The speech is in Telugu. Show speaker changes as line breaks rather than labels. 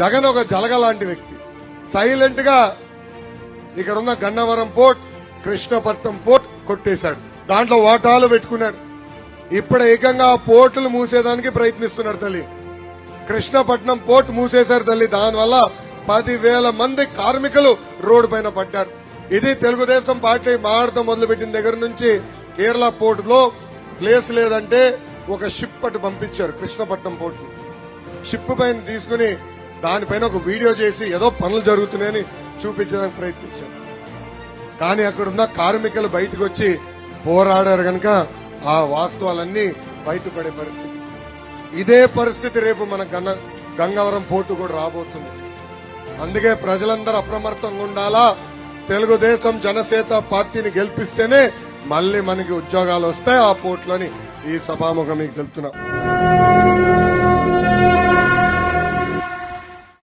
జగన్ ఒక జలగ లాంటి వ్యక్తి. సైలెంట్ గా ఇక్కడున్న గన్నవరం పోర్ట్, కృష్ణపట్నం పోర్ట్ కొట్టేశాడు. దాంట్లో వాటాలు పెట్టుకున్నాడు. ఇప్పుడు ఏకంగా ఆ పోర్టులు మూసేదానికి ప్రయత్నిస్తున్నాడు తల్లి. కృష్ణపట్నం పోర్ట్ మూసేశారు తల్లి. దానివల్ల 10,000 మంది కార్మికులు రోడ్డు పైన పడ్డారు. ఇది తెలుగుదేశం పార్టీ మాట్లాడటం మొదలుపెట్టిన దగ్గర నుంచి కేరళ పోర్ట్ లో ప్లేస్ లేదంటే ఒక షిప్ అటు పంపించారు. కృష్ణపట్నం పోర్ట్ షిప్ పైన తీసుకుని దానిపైన ఒక వీడియో చేసి ఏదో పనులు జరుగుతున్నాయని చూపించడానికి ప్రయత్నించారు. కానీ అక్కడున్న కార్మికులు బయటకు వచ్చి పోరాడారు గనక ఆ వాస్తవాలన్నీ బయటపడే పరిస్థితి. ఇదే పరిస్థితి రేపు మన గంగవరం పోర్టు కూడా రాబోతుంది. అందుకే ప్రజలందరూ అప్రమత్తంగా ఉండాలా. తెలుగుదేశం జనసేన పార్టీని గెలిపిస్తేనే మళ్లీ మనకి ఉద్యోగాలు వస్తాయి ఆ పోర్టులని ఈ సభాముఖం మీకు తెలుపుతున్నా.